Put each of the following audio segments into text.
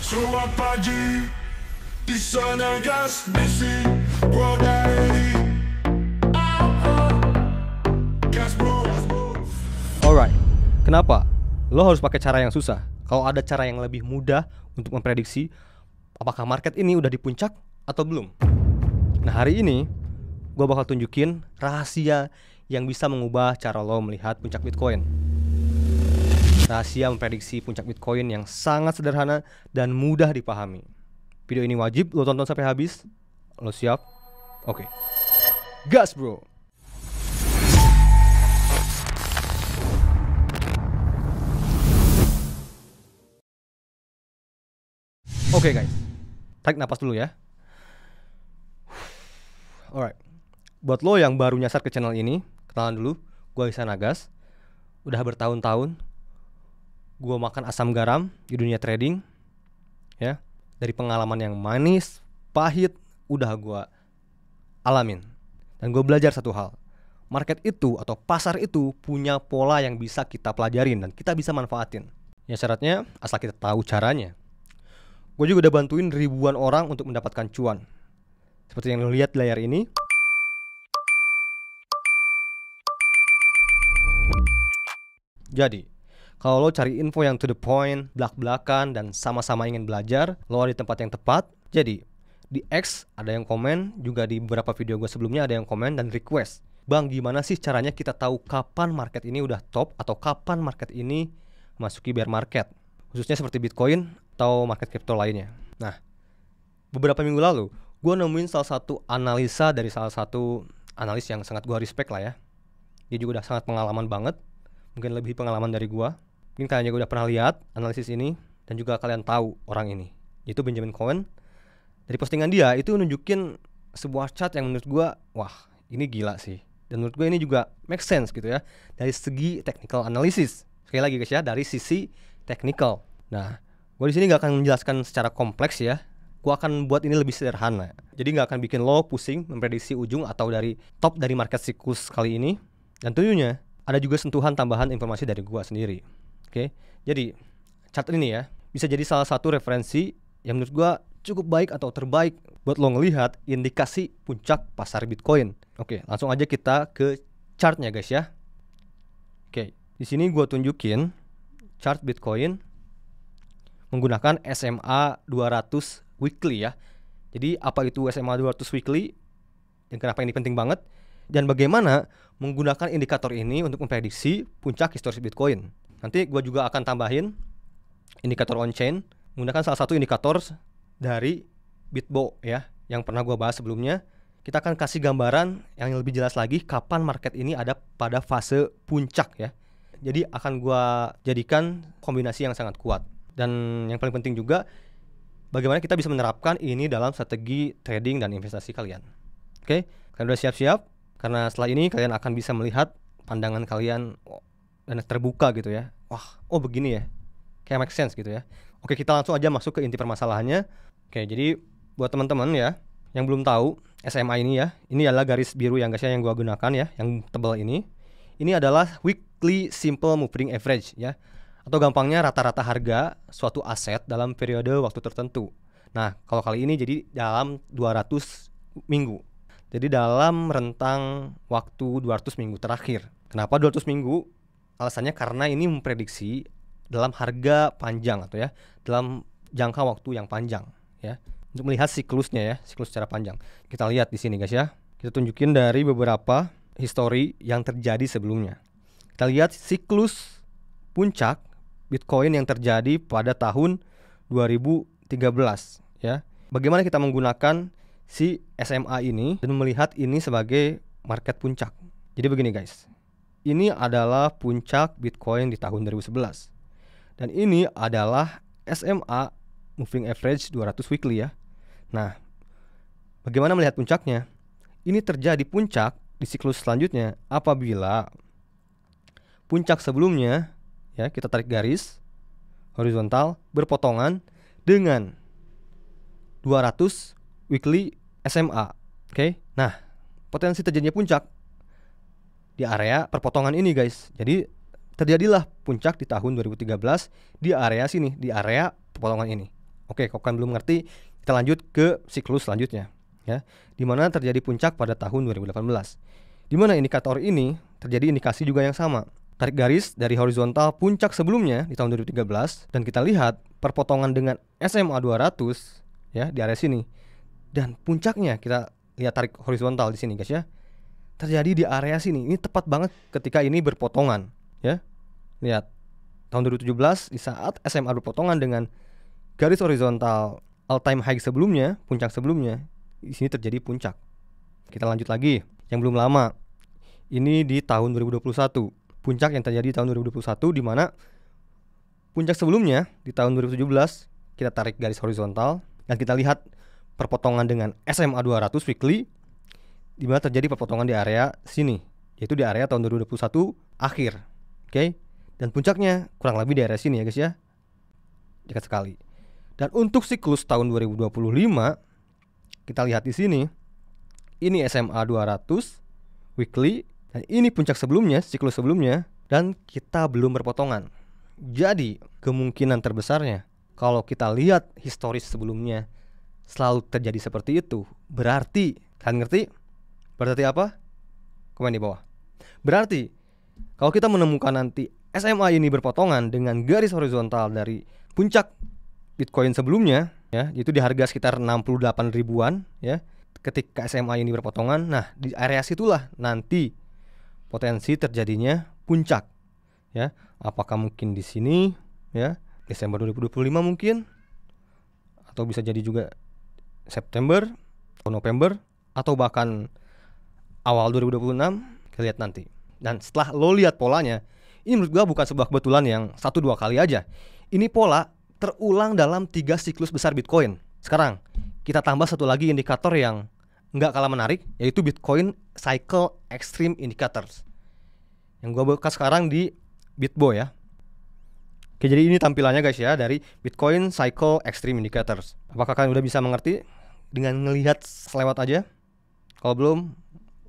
Sono pagi di sana gas misi Guardai Gas bro. Alright, kenapa lo harus pakai cara yang susah kalau ada cara yang lebih mudah untuk memprediksi apakah market ini udah di puncak atau belum? Nah, hari ini gue bakal tunjukin rahasia yang bisa mengubah cara lo melihat puncak Bitcoin. Rahasia memprediksi puncak Bitcoin yang sangat sederhana dan mudah dipahami. Video ini wajib lo tonton sampai habis. Lo siap? Oke. Gas bro. Oke guys, tarik napas dulu ya. Alright, buat lo yang baru nyasar ke channel ini, kenalan dulu, gue Ihsan Agas. Udah bertahun-tahun gue makan asam garam di dunia trading, ya. Dari pengalaman yang manis, pahit, udah gue alamin. Dan gue belajar satu hal, market itu atau pasar itu punya pola yang bisa kita pelajarin dan kita bisa manfaatin. Ya syaratnya asal kita tahu caranya. Gue juga udah bantuin ribuan orang untuk mendapatkan cuan. Seperti yang lo lihat di layar ini. Jadi, kalau lo cari info yang to the point, belak-belakan, dan sama-sama ingin belajar, lo ada di tempat yang tepat. Jadi, di X ada yang komen, juga di beberapa video gue sebelumnya ada yang komen dan request, Bang, gimana sih caranya kita tahu kapan market ini udah top atau kapan market ini masuki bear market, khususnya seperti Bitcoin atau market crypto lainnya. Nah, beberapa minggu lalu gue nemuin salah satu analisa dari salah satu analis yang sangat gue respect lah ya. Dia juga udah sangat pengalaman banget, mungkin lebih pengalaman dari gue. Mungkin kalian juga udah pernah lihat analisis ini dan juga kalian tahu orang ini, yaitu Benjamin Cohen. Dari postingan dia itu nunjukin sebuah chart yang menurut gue, wah ini gila sih. Dan menurut gue ini juga make sense gitu ya, dari segi technical analysis. Sekali lagi guys ya, dari sisi technical. Nah, gue di sini nggak akan menjelaskan secara kompleks ya. Gue akan buat ini lebih sederhana. Jadi nggak akan bikin lo pusing memprediksi ujung atau dari top dari market siklus kali ini. Dan tentunya ada juga sentuhan tambahan informasi dari gue sendiri. Oke, jadi chart ini ya bisa jadi salah satu referensi yang menurut gue cukup baik atau terbaik buat lo ngelihat indikasi puncak pasar Bitcoin. Oke, langsung aja kita ke chartnya guys ya. Oke, di sini gue tunjukin chart Bitcoin menggunakan SMA 200 weekly ya. Jadi apa itu SMA 200 weekly dan kenapa ini penting banget, dan bagaimana menggunakan indikator ini untuk memprediksi puncak historis Bitcoin. Nanti gue juga akan tambahin indikator on-chain menggunakan salah satu indikator dari Bitbo ya, yang pernah gue bahas sebelumnya. Kita akan kasih gambaran yang lebih jelas lagi kapan market ini ada pada fase puncak ya. Jadi akan gue jadikan kombinasi yang sangat kuat. Dan yang paling penting juga, bagaimana kita bisa menerapkan ini dalam strategi trading dan investasi kalian. Oke, kalian udah siap-siap? Karena setelah ini kalian akan bisa melihat pandangan kalian dan terbuka gitu ya. Wah, oh begini ya, kayak make sense gitu ya. Oke, kita langsung aja masuk ke inti permasalahannya. Oke, jadi buat teman-teman ya yang belum tahu SMA ini ya, ini adalah garis biru yang guys ya, yang gua gunakan ya, yang tebal ini. Ini adalah weekly simple moving average ya, atau gampangnya rata-rata harga suatu aset dalam periode waktu tertentu. Nah, kalau kali ini jadi dalam 200 minggu. Jadi dalam rentang waktu 200 minggu terakhir. Kenapa 200 minggu? Alasannya karena ini memprediksi dalam harga panjang atau ya, dalam jangka waktu yang panjang ya. Untuk melihat siklusnya ya, siklus secara panjang. Kita lihat di sini guys ya. Kita tunjukin dari beberapa history yang terjadi sebelumnya. Kita lihat siklus puncak Bitcoin yang terjadi pada tahun 2013 ya. Bagaimana kita menggunakan si SMA ini dan melihat ini sebagai market puncak. Jadi begini guys, ini adalah puncak Bitcoin di tahun 2011. Dan ini adalah SMA moving average 200 weekly ya. Nah, bagaimana melihat puncaknya? Ini terjadi puncak di siklus selanjutnya apabila puncak sebelumnya ya, kita tarik garis horizontal berpotongan dengan 200 weekly SMA. Oke. Nah, potensi terjadinya puncak di area perpotongan ini guys. Jadi terjadilah puncak di tahun 2013 di area sini, di area perpotongan ini. Oke, kalau kalian belum ngerti, kita lanjut ke siklus selanjutnya ya. Di mana terjadi puncak pada tahun 2018. Di mana indikator ini terjadi indikasi juga yang sama. Tarik garis dari horizontal puncak sebelumnya di tahun 2013 dan kita lihat perpotongan dengan SMA 200 ya di area sini. Dan puncaknya kita lihat tarik horizontal di sini guys ya. Terjadi di area sini. Ini tepat banget ketika ini berpotongan ya. Lihat tahun 2017 di saat SMA berpotongan dengan garis horizontal all time high sebelumnya, puncak sebelumnya, di sini terjadi puncak. Kita lanjut lagi yang belum lama. Ini di tahun 2021. Puncak yang terjadi di tahun 2021 di mana puncak sebelumnya di tahun 2017 kita tarik garis horizontal dan kita lihat perpotongan dengan SMA 200 weekly di mana terjadi perpotongan di area sini, yaitu di area tahun 2021 akhir. Oke. Dan puncaknya kurang lebih di area sini ya guys ya. Dekat sekali. Dan untuk siklus tahun 2025 kita lihat di sini. Ini SMA 200 weekly dan ini puncak sebelumnya, siklus sebelumnya, dan kita belum berpotongan. Jadi kemungkinan terbesarnya kalau kita lihat historis sebelumnya selalu terjadi seperti itu. Berarti, kalian ngerti? Berarti apa? Komen di bawah. Berarti kalau kita menemukan nanti SMA ini berpotongan dengan garis horizontal dari puncak Bitcoin sebelumnya ya, itu di harga sekitar 68 ribuan ya. Ketika SMA ini berpotongan, nah di area situlah nanti potensi terjadinya puncak ya. Apakah mungkin di sini ya, Desember 2025 mungkin, atau bisa jadi juga September atau November, atau bahkan awal 2026, kita lihat nanti. Dan setelah lo lihat polanya, ini menurut gua bukan sebuah kebetulan yang 1-2 kali aja. Ini pola terulang dalam 3 siklus besar Bitcoin. Sekarang kita tambah satu lagi indikator yang nggak kalah menarik, yaitu Bitcoin Cycle Extreme Indicators yang gua buka sekarang di Bitbo ya. Oke, jadi ini tampilannya guys ya dari Bitcoin Cycle Extreme Indicators. Apakah kalian udah bisa mengerti dengan melihat selewat aja? Kalau belum,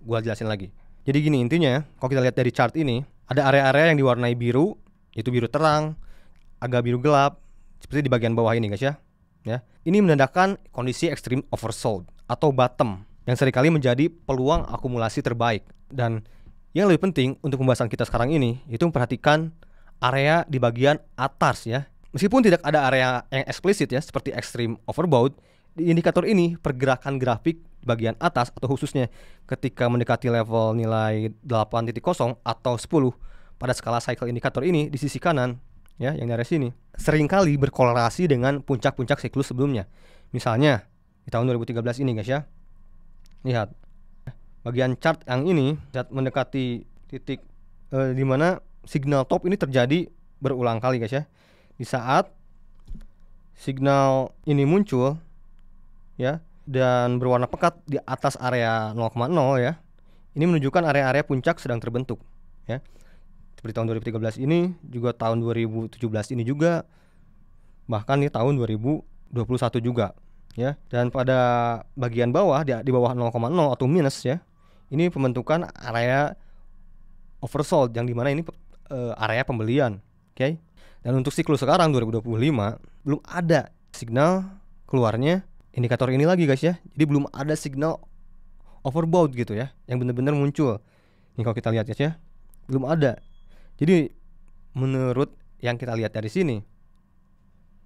gua jelasin lagi. Jadi gini intinya, kalau kita lihat dari chart ini, ada area-area yang diwarnai biru, yaitu biru terang, agak biru gelap, seperti di bagian bawah ini guys ya. Ini menandakan kondisi extreme oversold atau bottom yang seringkali menjadi peluang akumulasi terbaik. Dan yang lebih penting untuk pembahasan kita sekarang ini itu memperhatikan area di bagian atas ya. Meskipun tidak ada area yang eksplisit ya seperti extreme overbought, di indikator ini pergerakan grafik di bagian atas atau khususnya ketika mendekati level nilai 8.0 atau 10 pada skala cycle indikator ini di sisi kanan ya, yang dari sini seringkali berkorelasi dengan puncak-puncak siklus sebelumnya. Misalnya di tahun 2013 ini guys ya. Lihat bagian chart yang ini saat mendekati titik di mana signal top ini terjadi berulang kali guys ya. Di saat signal ini muncul ya dan berwarna pekat di atas area 0,0 ya. Ini menunjukkan area-area puncak sedang terbentuk ya. Seperti tahun 2013 ini, juga tahun 2017 ini juga, bahkan di tahun 2021 juga ya. Dan pada bagian bawah di bawah 0,0 atau minus ya, ini pembentukan area oversold yang dimana ini area pembelian. Oke. Dan untuk siklus sekarang 2025 belum ada signal keluarnya indikator ini lagi guys ya. Jadi belum ada signal overbought gitu ya yang benar-benar muncul. Ini kalau kita lihat guys ya, belum ada. Jadi menurut yang kita lihat dari sini,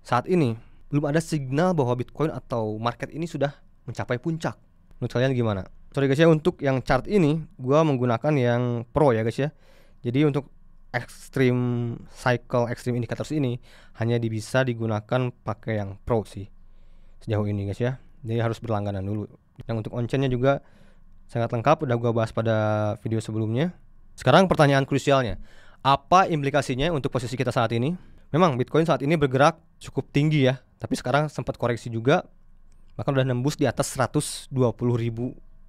saat ini belum ada signal bahwa Bitcoin atau market ini sudah mencapai puncak. Menurut kalian gimana? Sorry guys ya, untuk yang chart ini gua menggunakan yang pro ya guys ya. Jadi untuk extreme cycle extreme indicators ini hanya bisa digunakan pakai yang pro sih sejauh ini guys ya. Jadi harus berlangganan dulu. Yang untuk on-chainnya juga sangat lengkap, udah gua bahas pada video sebelumnya. Sekarang pertanyaan krusialnya, apa implikasinya untuk posisi kita saat ini? Memang Bitcoin saat ini bergerak cukup tinggi ya, tapi sekarang sempat koreksi juga, bahkan udah nembus di atas 120.000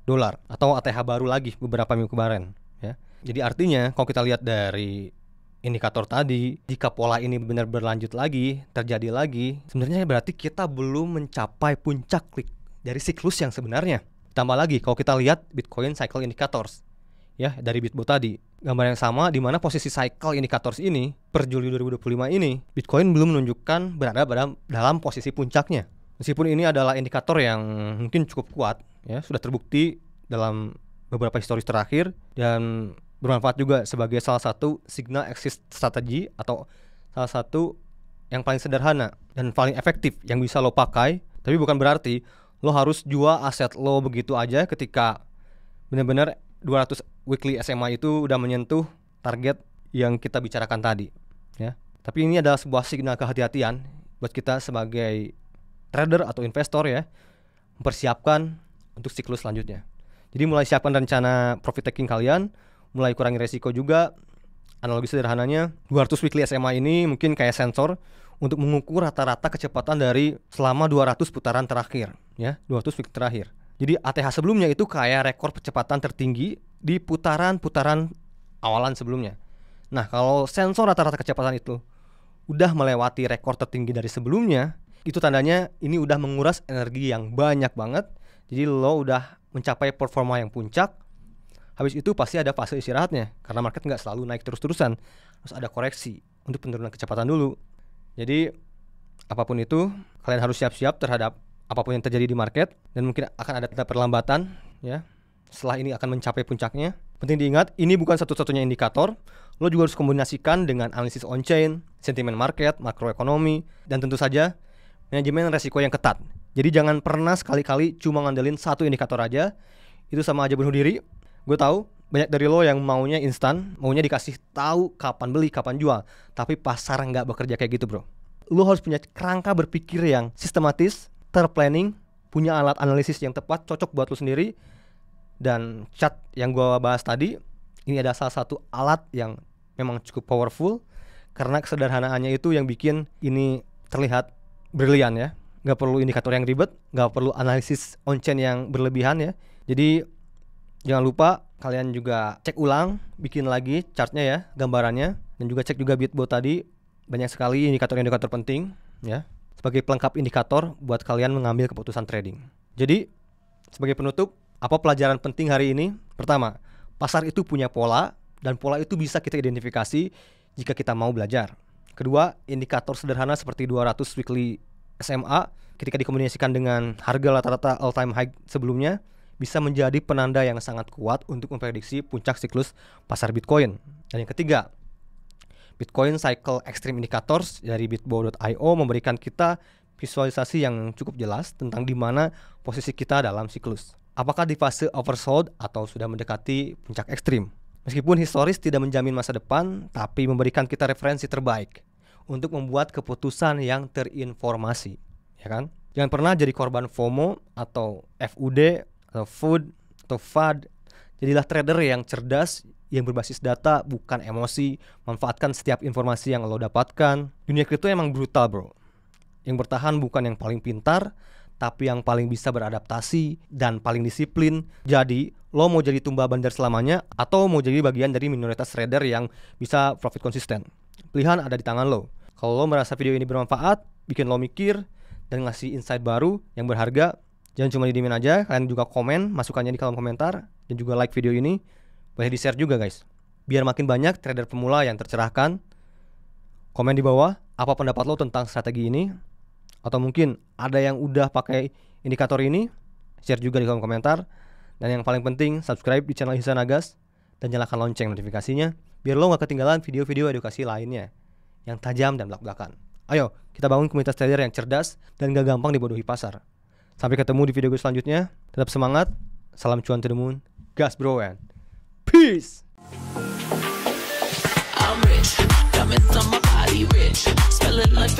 dolar atau ATH baru lagi beberapa minggu kemarin ya. Jadi artinya kalau kita lihat dari indikator tadi, jika pola ini benar berlanjut lagi, terjadi lagi, sebenarnya berarti kita belum mencapai puncak klik dari siklus yang sebenarnya. Tambah lagi kalau kita lihat Bitcoin Cycle Indicators, ya dari Bitbo tadi. Gambar yang sama di mana posisi cycle indicators ini per Juli 2025 ini Bitcoin belum menunjukkan berada dalam posisi puncaknya. Meskipun ini adalah indikator yang mungkin cukup kuat, ya sudah terbukti dalam beberapa historis terakhir dan bermanfaat juga sebagai salah satu signal exit strategi atau salah satu yang paling sederhana dan paling efektif yang bisa lo pakai. Tapi bukan berarti lo harus jual aset lo begitu aja ketika benar-benar 200 weekly SMA itu udah menyentuh target yang kita bicarakan tadi, ya. Tapi ini adalah sebuah signal kehati-hatian buat kita sebagai trader atau investor, ya, mempersiapkan untuk siklus selanjutnya. Jadi mulai siapkan rencana profit taking kalian, mulai kurangi resiko juga. Analogi sederhananya 200 weekly SMA ini mungkin kayak sensor untuk mengukur rata-rata kecepatan dari selama 200 putaran terakhir, ya, 200 week terakhir. Jadi ATH sebelumnya itu kayak rekor kecepatan tertinggi di putaran-putaran awalan sebelumnya. Nah, kalau sensor rata-rata kecepatan itu udah melewati rekor tertinggi dari sebelumnya, itu tandanya ini udah menguras energi yang banyak banget. Jadi lo udah mencapai performa yang puncak. Habis itu pasti ada fase istirahatnya, karena market nggak selalu naik terus-terusan. Harus ada koreksi untuk penurunan kecepatan dulu. Jadi apapun itu, kalian harus siap-siap terhadap apapun yang terjadi di market, dan mungkin akan ada perlambatan, ya. Setelah ini akan mencapai puncaknya. Penting diingat, ini bukan satu-satunya indikator. Lo juga harus kombinasikan dengan analisis on-chain, sentimen market, makroekonomi, dan tentu saja manajemen resiko yang ketat. Jadi jangan pernah sekali-kali cuma ngandelin satu indikator aja. Itu sama aja bunuh diri. Gue tahu banyak dari lo yang maunya instan, maunya dikasih tahu kapan beli, kapan jual. Tapi pasar nggak bekerja kayak gitu, bro. Lo harus punya kerangka berpikir yang sistematis, terplanning, punya alat analisis yang tepat, cocok buat lo sendiri. Dan chart yang gue bahas tadi, ini adalah salah satu alat yang memang cukup powerful, karena kesederhanaannya itu yang bikin ini terlihat brilian, ya. Gak perlu indikator yang ribet, gak perlu analisis on-chain yang berlebihan, ya. Jadi jangan lupa kalian juga cek ulang, bikin lagi chartnya, ya, gambarannya. Dan juga cek juga Bitbo tadi, banyak sekali indikator-indikator penting, ya, sebagai pelengkap indikator buat kalian mengambil keputusan trading. Jadi sebagai penutup, apa pelajaran penting hari ini? Pertama, pasar itu punya pola, dan pola itu bisa kita identifikasi jika kita mau belajar. Kedua, indikator sederhana seperti 200 weekly SMA ketika dikombinasikan dengan harga rata-rata all-time high sebelumnya bisa menjadi penanda yang sangat kuat untuk memprediksi puncak siklus pasar Bitcoin. Dan yang ketiga, Bitcoin Cycle Extreme Indicators dari bitbo.io memberikan kita visualisasi yang cukup jelas tentang di mana posisi kita dalam siklus. Apakah di fase oversold atau sudah mendekati puncak ekstrim? Meskipun historis tidak menjamin masa depan, tapi memberikan kita referensi terbaik untuk membuat keputusan yang terinformasi, ya kan? Jangan pernah jadi korban FOMO atau FUD atau FUD atau FUD. Jadilah trader yang cerdas, yang berbasis data, bukan emosi. Manfaatkan setiap informasi yang lo dapatkan. Dunia kripto emang brutal, bro. Yang bertahan bukan yang paling pintar, tapi yang paling bisa beradaptasi dan paling disiplin. Jadi, lo mau jadi tumba bandar selamanya atau mau jadi bagian dari minoritas trader yang bisa profit konsisten? Pilihan ada di tangan lo. Kalau lo merasa video ini bermanfaat, bikin lo mikir, dan ngasih insight baru yang berharga, jangan cuma didiemin aja, kalian juga komen masukannya di kolom komentar, dan juga like video ini. Boleh di-share juga, guys, biar makin banyak trader pemula yang tercerahkan. Komen di bawah, apa pendapat lo tentang strategi ini? Atau mungkin ada yang udah pakai indikator ini? Share juga di kolom komentar. Dan yang paling penting, subscribe di channel Ihsan Agas dan nyalakan lonceng notifikasinya biar lo gak ketinggalan video-video edukasi lainnya yang tajam dan belak-belakan. Ayo, kita bangun komunitas trader yang cerdas dan gak gampang dibodohi pasar. Sampai ketemu di video gue selanjutnya. Tetap semangat. Salam cuan to the moon. Gas, bro, and peace. I'm rich, diamonds on my body rich, smelling like